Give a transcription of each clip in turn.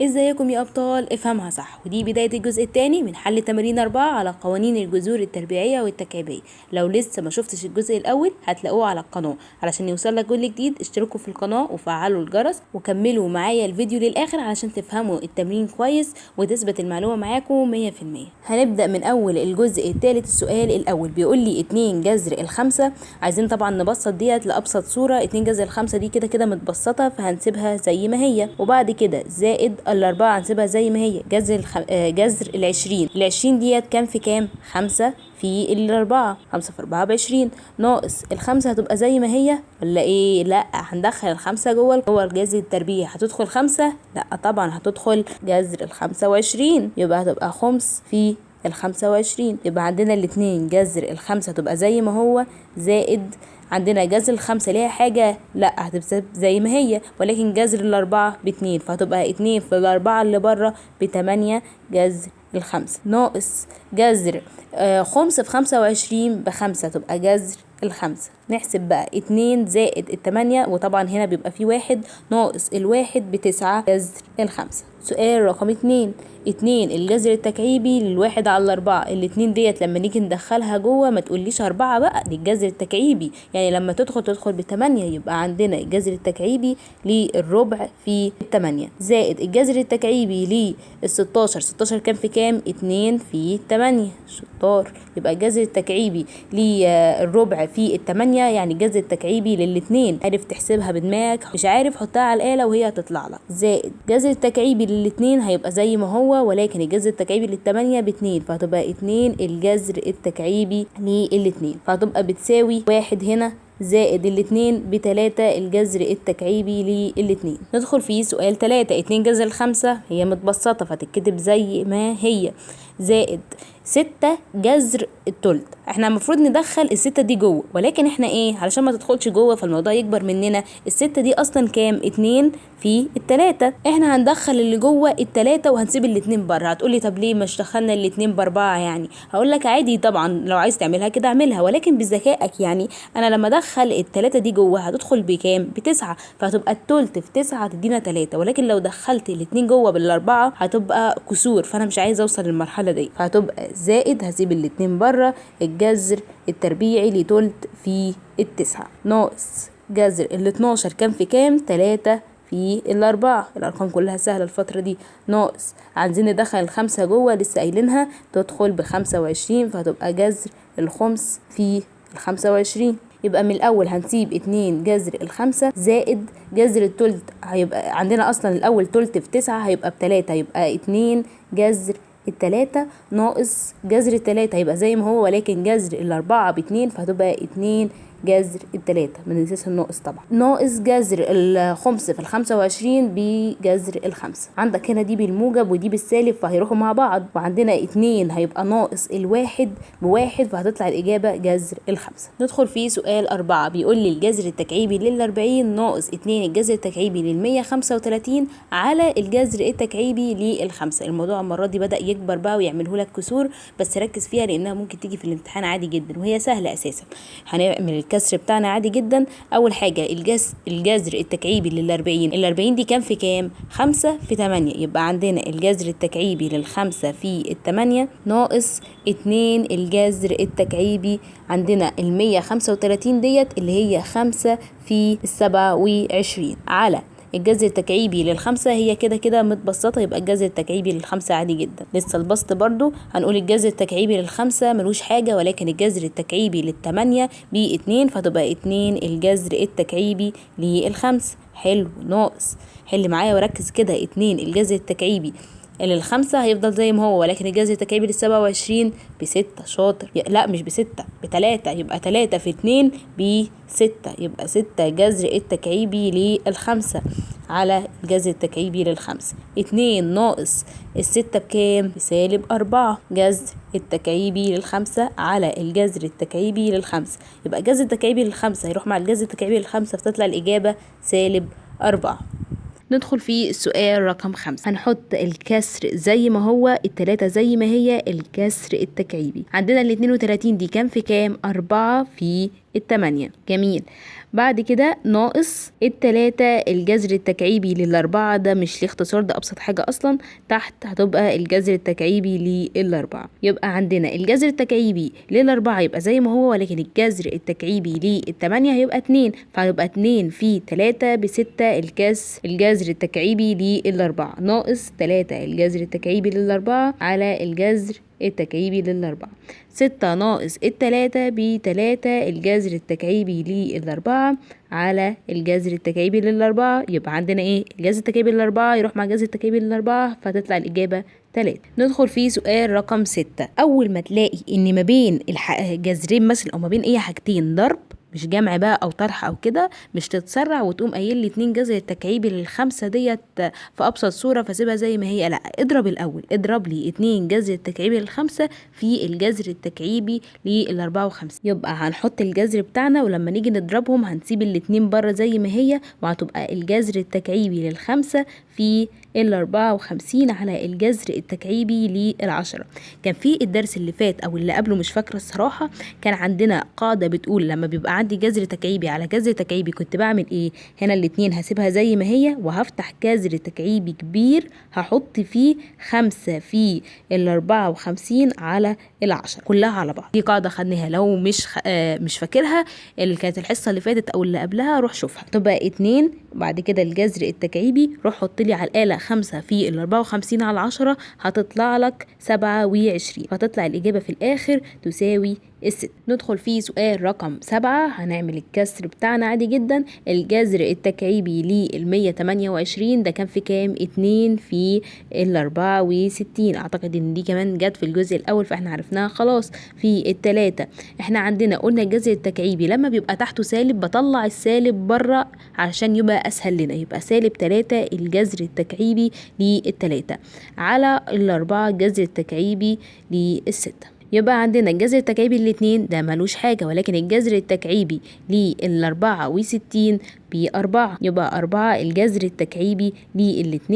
ازيكم يا ابطال؟ افهمها صح. ودي بداية الجزء الثاني من حل تمارين 4 على قوانين الجذور التربيعية والتكعيبية. لو لسه ما شفتش الجزء الاول هتلاقوه على القناة. علشان يوصلك كل جديد اشتركوا في القناة وفعلوا الجرس وكملوا معايا الفيديو للاخر علشان تفهموا التمرين كويس وتثبت المعلومة معاكم 100%. هنبدأ من اول الجزء الثالث. السؤال الاول بيقول لي 2 جذر الخمسة. عايزين طبعا نبسط ديت لابسط صورة. 2 جذر الخمسة دي كده متبسطة فهنسيبها زي ما هي، وبعد كده زائد الأربعة هنسيبها زي ما هي. جذر العشرين ديت كام في كام؟ 5 في الأربعة. 5 في 4 ب20. ناقص الخمسة هتبقى زي ما هي ولا ايه؟ لا، هندخل الخمسة جوه الجذر التربيعي. هتدخل 5؟ لا طبعا هتدخل جذر 25. يبقى هتبقى خمس في 25. يبقى عندنا الاتنين جذر الخمسة هتبقى زي ما هو، زائد عندنا جذر الخمسة ليها حاجة؟ لا، هتبقى زي ما هي، ولكن جذر الأربعة ب2 فهتبقى 2 في الأربعة اللي بره ب8 جذر الخمسة. ناقص جذر خمس في 25 ب5 تبقى جذر الخمسة. نحسب بقى 2 زائد 8 وطبعا هنا بيبقى فيه 1 ناقص 1 ب9 جذر الخمسة. سؤال رقم 2 الجذر التكعيبي لل1 على 4. الاتنين ديت لما نيجي ندخلها جوه ما تقوليش 4 بقى، دي الجذر التكعيبي، يعني لما تدخل ب8. يبقى عندنا الجذر التكعيبي للربع في 8 زائد الجذر التكعيبي لل16. 16 كام في كام؟ 2 في 8 شطار. يبقى الجذر التكعيبي للربع في 8 يعني الجذر التكعيبي للاتنين. عارف تحسبها بدماغك، مش عارف حطها على الآلة وهي هتطلع لك. زائد الجذر التكعيبي للاتنين هيبقى زي ما هو، ولكن الجذر التكعيبي لل8 ب2 فهتبقى 2 الجذر التكعيبي للاتنين، فهتبقى بتساوي 1 هنا زائد الاتنين ب3 الجذر التكعيبي للاتنين. ندخل في سؤال 3. 2 جذر الخمسة هي متبسطة فتتكتب زي ما هي، زائد 6 جذر التلت. احنا المفروض ندخل ال6 دي جوه، ولكن احنا ايه علشان ما تدخلش جوه فالموضوع يكبر مننا. ال6 دي اصلا كام؟ 2 في 3. احنا هندخل اللي جوه ال3 وهنسيب الاتنين بره. هتقولي طب ليه مش دخلنا الاتنين ب4 يعني؟ هقول لك عادي طبعا، لو عايز تعملها كده اعملها، ولكن بذكائك. يعني انا لما ادخل ال3 دي جوه هتدخل بكام؟ ب9 فهتبقى التلت في 9 هتدينا 3، ولكن لو دخلت الاتنين جوه بال4 هتبقى كسور، فانا مش عايزه اوصل للمرحله دي. فهتبقى زائد هسيب الاتنين بره الجذر التربيعي لتلت في 9 ناقص جذر ال12 كام في كام؟ 3 في 4. الارقام كلها سهله الفتره دي. ناقص عايزين ندخل الخمسه جوه لسه قايلينها تدخل ب25 فهتبقى جذر الخمس في 25. يبقى من الاول هنسيب 2 جذر الخمسة زائد جذر التلت. هيبقى عندنا اصلا الاول تلت في 9 هيبقى ب3، يبقى 2 جذر التلاتة ناقص جذر التلاتة هيبقى زي ما هو، ولكن جذر الأربعة ب2 فهتبقى 2 جذر التلاتة، ما ننساش الناقص طبعا. ناقص جذر الخمس في 25 بجذر الخمسة. عندك هنا دي بالموجب ودي بالسالب فهيروحوا مع بعض، وعندنا 2 هيبقى ناقص الواحد ب1 فهتطلع الإجابة جذر الخمسة. ندخل في سؤال 4. بيقول لي الجذر التكعيبي لل40 ناقص 2 الجذر التكعيبي لل135 على الجذر التكعيبي للخمسة. الموضوع المرة دي بدأ يكبر بقى ويعمله لك كسور، بس ركز فيها لأنها ممكن تيجي في الامتحان عادي جدا وهي سهلة أساسا. هنعمل الكسر بتاعنا عادي جدا. اول حاجه الجذر التكعيبي لل40. ال40 دي كام في كام؟ 5 في 8. يبقى عندنا الجذر التكعيبي لل5 في 8 ناقص 2 الجذر التكعيبي عندنا ال135 ديت اللي هي 5 في 27 على الجذر التكعيبي لل5. هي كده متبسطه، يبقى الجذر التكعيبي لل5 عادي جدا. لسه البسط برضو هنقول الجذر التكعيبي لل5 ملوش حاجه، ولكن الجذر التكعيبي لل8 ب2 فتبقى 2 الجذر التكعيبي لل5. حلو. ناقص حل معايا وركز كده. 2 الجذر التكعيبي لل5 هيفضل زي ما هو، ولكن الجذر التكعيبي لل27 ب6. شاطر. لا مش ب6 ب3، يبقى 3 في 2 ب6، يبقى 6 جذر التكعيبي لل5 على الجذر التكعيبي لل5. 2 ناقص ال6 بكام؟ بسالب 4 جذر التكعيبي لل5 على الجذر التكعيبي لل5. يبقى الجذر التكعيبي لل5 هيروح مع الجذر التكعيبي لل5 فتطلع الإجابة سالب 4. ندخل في السؤال رقم 5. هنحط الكسر زي ما هو، ال3 زي ما هي، الكسر التكعيبي. عندنا ال32 دي كام في كام؟ 4 في 8. جميل. بعد كده ناقص 3 الجذر التكعيبي لل4، ده مش ليه اختصار، ده ابسط حاجة اصلا. تحت هتبقى الجذر التكعيبي لل4. يبقى عندنا الجذر التكعيبي لل4 يبقى زي ما هو، ولكن الجذر التكعيبي لل8 هيبقى 2، فهيبقى 2 في 3 ب6 الجذر التكعيبي لل4 ناقص 3 الجذر التكعيبي لل4 على الجذر التكعيبي لل4. 6 ناقص 3 ب3 الجذر التكعيبي لل4 على الجذر التكعيبي لل4. يبقى عندنا ايه؟ الجذر التكعيبي لل4 يروح مع الجذر التكعيبي لل4، فتطلع الإجابة 3. ندخل في سؤال رقم 6. أول ما تلاقي إن ما بين جذرين مثلا أو ما بين أي حاجتين ضرب، مش جمع بقى او طرح او كده، مش تتسرع وتقوم قايل لي 2 جذر التكعيبي لل5 ديت في ابسط صوره فسيبها زي ما هي. لا، اضرب الاول، اضرب لي 2 جذر التكعيبي لل5 في الجذر التكعيبي لل54. يبقى هنحط الجذر بتاعنا، ولما نيجي نضربهم هنسيب الاتنين بره زي ما هي، وهتبقى الجذر التكعيبي لل5 في ال54 على الجذر التكعيبي لل10. كان في الدرس اللي فات او اللي قبله مش فاكره الصراحه، كان عندنا قاعده بتقول لما بيبقى عندي جذر تكعيبي على جذر تكعيبي كنت بعمل ايه؟ هنا الاتنين هسيبها زي ما هي، وهفتح جذر تكعيبي كبير هحط فيه 5 في ال54 على ال10 كلها على بعض. دي قاعده خدناها، لو مش فاكرها اللي كانت الحصه اللي فاتت او اللي قبلها روح شوفها. تبقى 2 بعد كده الجذر التكعيبي، روح حط لي على الآلة 5 في ال54 على 10 هتطلع لك 27، فتطلع الإجابة في الآخر تساوي 6. ندخل في سؤال رقم 7. هنعمل الكسر بتاعنا عادي جدا. الجذر التكعيبي لل128 ده كان في كام؟ 2 في ال64. اعتقد ان دي كمان جت في الجزء الاول فاحنا عرفناها خلاص. في ال3 احنا عندنا قلنا الجذر التكعيبي لما بيبقى تحته سالب بطلع السالب بره علشان يبقى اسهل لنا، يبقى -3 الجذر التكعيبي لل3 على ال4 الجذر التكعيبي لل6. يبقى عندنا الجذر التكعيبي لل2 ده ملوش حاجة، ولكن الجذر التكعيبي لل64 ب4، يبقى 4 الجذر التكعيبي لل2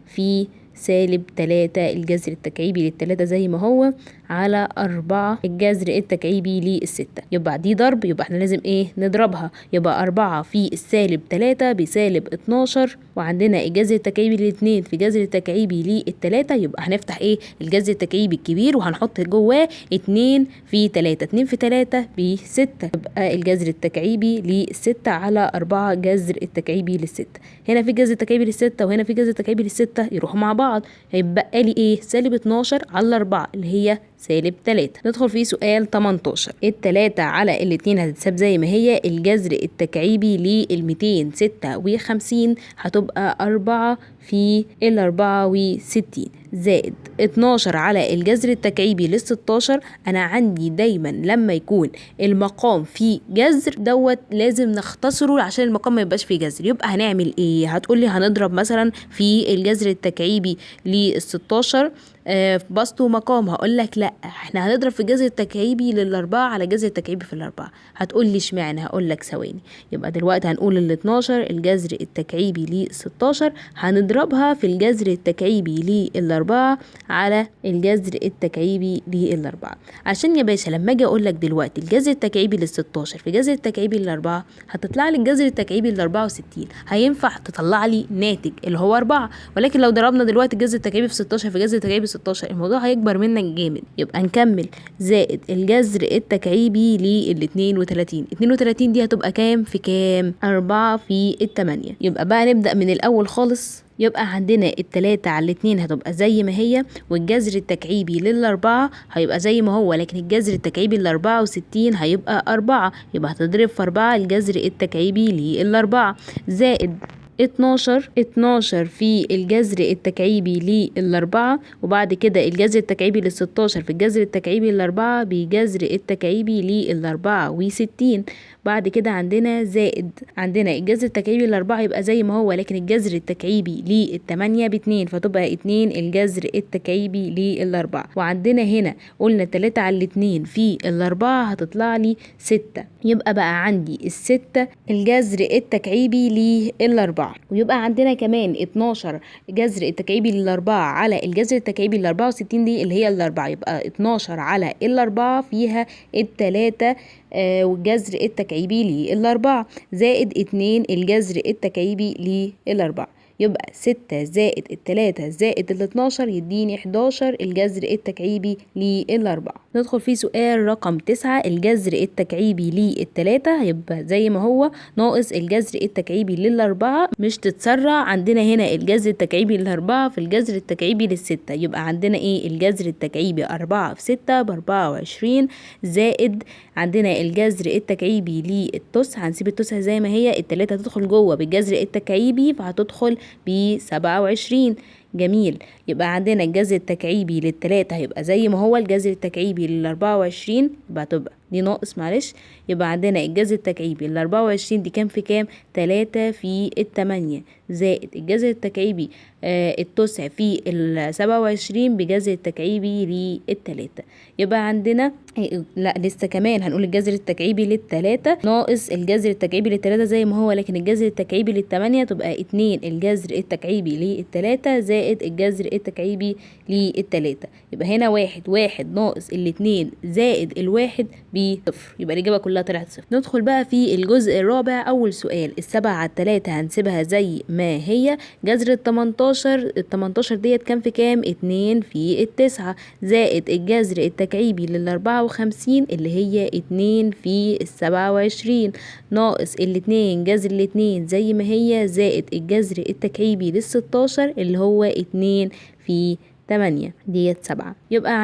في -3 الجذر التكعيبي لل3 زي ما هو على 4 الجذر التكعيبي لل6. يبقى دي ضرب، يبقى احنا لازم ايه؟ نضربها. يبقى 4 في -3 ب-12، وعندنا الجذر التكعيبي لل2 في جذر التكعيبي لل3، يبقى هنفتح ايه؟ الجذر التكعيبي الكبير وهنحط جواه 2 في 3. 2 في 3 ب6، يبقى الجذر التكعيبي لل6 على 4 جذر التكعيبي لل6. هنا في جذر التكعيبي لل6 وهنا في جذر التكعيبي لل6 يروحوا مع بعض، هيبقى لي ايه؟ -12 على 4 اللي هي -3. ندخل في سؤال 18. ال3 على ال2 هتتساب زي ما هي. الجذر التكعيبي لل256 هتبقى 4 في ال64 زائد 12 على الجذر التكعيبي لل16. انا عندي دايما لما يكون المقام فيه جذر دوت لازم نختصره عشان المقام ما يبقاش فيه جذر. يبقى هنعمل ايه؟ هتقولي هنضرب مثلا في الجذر التكعيبي لل16 بسط ومقام. هقول لك لا، احنا هنضرب في الجذر التكعيبي لل4 على الجذر التكعيبي في ال4. هتقول لي اشمعنى؟ هقول لك ثواني. يبقى دلوقتي هنقول ال12 الجذر التكعيبي لل16 هنضربها في الجذر التكعيبي لل4 على الجذر التكعيبي لل4. عشان يا باشا لما اجي اقول لك دلوقتي الجذر التكعيبي لل16 في الجذر التكعيبي لل4 هتطلع لي الجذر التكعيبي لل64. هينفع تطلع لي ناتج اللي هو 4، ولكن لو ضربنا دلوقتي الجذر التكعيبي في 16 في الجذر التكعيبي 16 الموضوع هيكبر منك جامد. يبقى نكمل زائد الجذر التكعيبي لل32. 32 دي هتبقى كام في كام؟ 4 في 8. يبقى بقى نبدأ من الأول خالص. يبقى عندنا ال3 على ال2 هتبقى زي ما هي، والجذر التكعيبي لل4 هيبقى زي ما هو، لكن الجذر التكعيبي لل64 هيبقى 4. يبقى هتضرب في 4 الجذر التكعيبي لل4 زائد 12 في الجذر التكعيبي لل4، وبعد كده الجذر التكعيبي لل16 في الجذر التكعيبي لل4 بجذر التكعيبي لل64. بعد كده عندنا زائد الجذر التكعيبي لل4 يبقى زي ما هو، لكن الجذر التكعيبي لل8 ب2 فتبقى 2 الجذر التكعيبي لل4. وعندنا هنا قلنا 3 على 2 في ال4 هتطلع لي 6. يبقى بقى عندي ال6 الجذر التكعيبي لل4. للأربعة. ويبقى عندنا كمان 12 جذر التكعيبي للأربعة على الجذر التكعيبي ل64 دي اللي هي الأربعة، يبقى 12 على الأربعة فيها التلاتة والجذر التكعيبي للأربعة زائد 2 الجذر التكعيبي للأربعة، يبقى 6 زائد التلاتة زائد ال12 يديني 11 الجذر التكعيبي للأربعة. ندخل في سؤال رقم 9. الجذر التكعيبي للتلاتة هيبقى زي ما هو ناقص الجذر التكعيبي للأربعة، مش تتسرع. عندنا هنا الجذر التكعيبي للأربعة في الجذر التكعيبي للستة، يبقى عندنا ايه؟ الجذر التكعيبي 4 في 6 ب24 زائد عندنا الجذر التكعيبي للتسع، هنسيب التسع زي ما هي، التلاتة هتدخل جوه بالجذر التكعيبي فهتدخل ب27. جميل. يبقى عندنا الجذر التكعيبي للتلاتة هيبقى زي ما هو، الجذر التكعيبي لل24 يبقى هتبقى دي ناقص معلش، يبقى عندنا الجذر التكعيبي لل24 دي كام في كام؟ 3 في 8 زائد الجذر التكعيبي التسع في 27 بجذر التكعيبي للتلاتة، يبقى عندنا لا لسه كمان هنقول الجذر التكعيبي للتلاتة ناقص الجذر التكعيبي للتلاتة زي ما هو، لكن الجذر التكعيبي للتمانية تبقى 2 الجذر التكعيبي للتلاتة زائد الجذر التكعيبي للتلاتة، يبقى هنا 1 ناقص 2 زائد 1 بصفر، يبقى الإجابة كلها طلعت صفر. ندخل بقى في الجزء الرابع. أول سؤال 7 على 3 هنسيبها زي ما هي، جذر ال18 ديت كام في كام؟ 2 في 9 زائد الجذر التكعيبي لل54 اللي هي 2 في 27 ناقص 2 جذر 2 زي ما هي زائد الجذر التكعيبي لل16 اللي هو 2 في 8 ديت 7. يبقى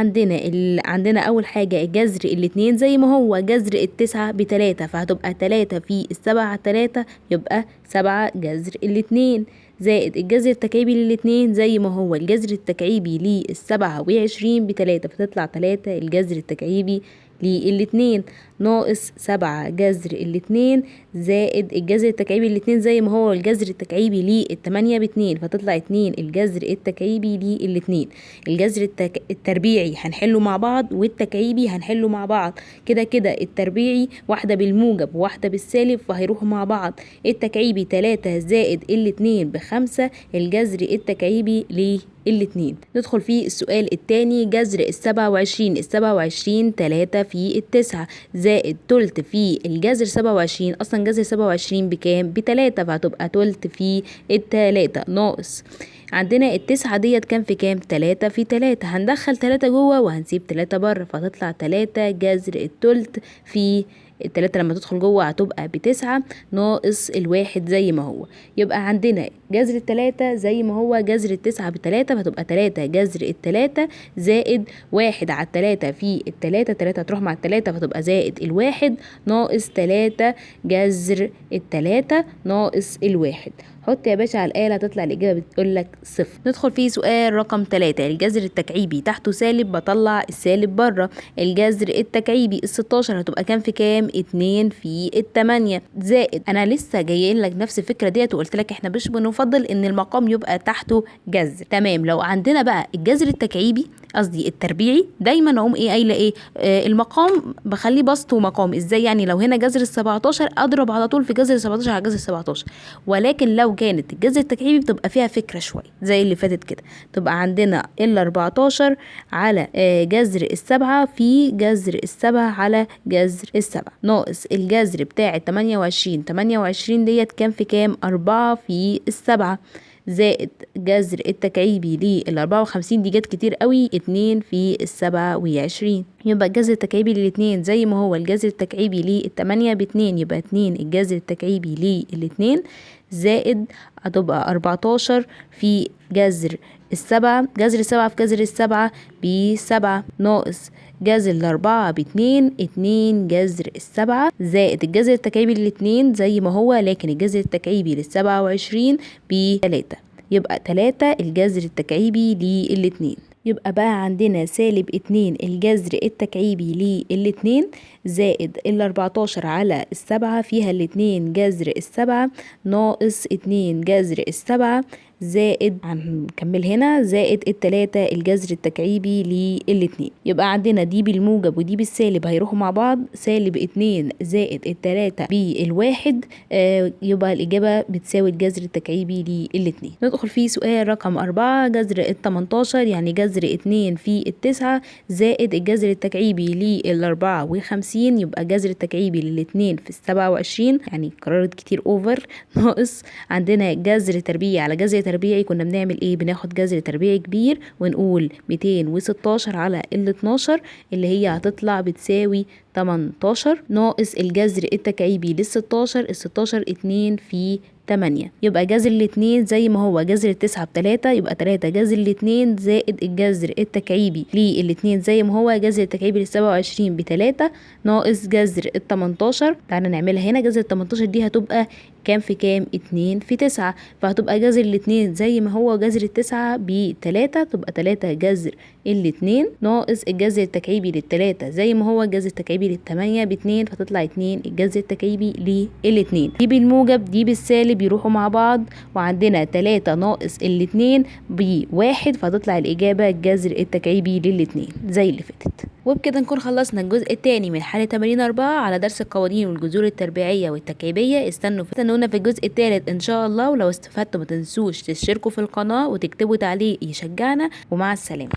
عندنا أول حاجة جذر 2 زي ما هو، جذر 9 ب3 فهتبقى 3 في 7 على 3 يبقى 7 جذر 2 زائد الجذر التكعيبي لل2 زي ما هو، الجذر التكعيبي لل27 ب3 فتطلع 3 الجذر التكعيبي لل2 ناقص 7 جذر 2 زائد الجذر التكعيبي لل2 زي ما هو، الجذر التكعيبي لل8 ب2 فتطلع 2 الجذر التكعيبي لل2. الجذر التربيعي هنحله مع بعض والتكعيبي هنحله مع بعض، كده التربيعي واحدة بالموجب وواحدة بالسالب فهيروحوا مع بعض. التكعيبي 3 زائد ال2 ب5 الجذر التكعيبي لل2. ندخل في السؤال الثاني. جذر ال27 3 في 9 زائد تلت في الجذر 27، اصلا جذر 27 بكام؟ ب3 فهتبقى تلت في 3 ناقص عندنا التسعة ديت كام في كام؟ 3 في 3 هندخل 3 جوه وهنسيب 3 بره فتطلع 3 جذر التلت في 3 لما تدخل جوه هتبقى ب9 ناقص 1 زي ما هو، يبقى عندنا جذر 3 زي ما هو، جذر 9 ب3 فهتبقى 3 جذر 3 زائد 1 على 3 في 3 هتروح مع 3 فتبقى زائد 1 ناقص 3 جذر 3 ناقص 1. حط يا باشا على الآلة هتطلع الإجابة بتقول لك صفر. ندخل في سؤال رقم 3. الجذر التكعيبي تحته سالب بطلع السالب بره، الجذر التكعيبي ال16 هتبقى كام في كام؟ 2 في 8 زائد، انا لسه جايين لك نفس الفكرة ديت وقلت لك احنا مش بنفضل ان المقام يبقى تحته جذر، تمام. لو عندنا بقى الجذر التكعيبي قصدي التربيعي دايما اقوم قايله ايه؟ المقام بخليه بسط ومقام. ازاي يعني؟ لو هنا جذر ال17 اضرب على طول في جذر ال17 على جذر ال17، ولكن لو كانت الجذر التكعيبي بتبقى فيها فكره شويه زي اللي فاتت كده، تبقى عندنا ال14 على جذر ال7 في جذر ال7 على جذر ال7 ناقص الجذر بتاع 28 ديت كام في كام؟ 4 في ال7 زائد جذر التكعيبي لل54 دي جت كتير قوي 2 في ال27، يبقى الجذر التكعيبي لل2 زي ما هو، الجذر التكعيبي لل8 ب2 يبقى 2 الجذر التكعيبي لل2 زائد هتبقى 14 في جذر ال7 في جذر ال7 ب7 ناقص جذر ال4 ب2 2 جذر ال7 زائد الجذر التكعيبي لل2 زي ما هو، لكن الجذر التكعيبي لل27 ب3 يبقى 3 الجذر التكعيبي لل2. يبقى بقى عندنا -2 الجذر التكعيبي لل2 زائد ال14 على ال7 فيها ال2 جذر ال7 ناقص 2 جذر ال7 زائد، هنكمل هنا، زائد ال3 الجذر التكعيبي لل2. يبقى عندنا دي بالموجب ودي بالسالب هيروحوا مع بعض، سالب 2 زائد ال3 بالواحد، يبقى الإجابة بتساوي الجذر التكعيبي لل2. ندخل في سؤال رقم 4. جذر ال18 يعني جذر 2 في ال9 زائد الجذر التكعيبي لل54، يبقى جذر التكعيبي لل2 في ال27، يعني قررت كتير اوفر، ناقص عندنا جذر تربيعي على جذر تربيعي. كنا بنعمل ايه؟ بناخد جذر تربيعي كبير ونقول 216 على ال12 اللي هي هتطلع بتساوي 18 ناقص الجذر التكعيبي لل16، ال16 2 في 8، يبقى جذر الاتنين زي ما هو جذر التسعة ب3، يبقى 3 جذر الاتنين زائد الجذر التكعيبي للاتنين زي ما هو جذر التكعيبي لل27 ب3 ناقص جذر ال18. تعالى نعملها هنا، جذر ال18 دي هتبقى كام في كام؟ 2 في 9، فهتبقى جذر الاتنين زي ما هو جذر التسعة ب3، تبقى 3 جذر الاتنين ناقص الجذر التكعيبي لل3 زي ما هو جذر التكعيبي لل8 ب2، فتطلع 2 الجذر التكعيبي لل2. دي بالموجب دي بالسالب يروحوا مع بعض، وعندنا 3 ناقص ال2 ب1، فتطلع الإجابة الجذر التكعيبي لل2 زي اللي فاتت. وبكده نكون خلصنا الجزء الثاني من حل تمارين 4 على درس القوانين والجذور التربيعية والتكعيبية. استنونا في الجزء الثالث إن شاء الله، ولو استفدتوا ما تنسوش تشتركوا في القناة وتكتبوا تعليق يشجعنا، ومع السلامة.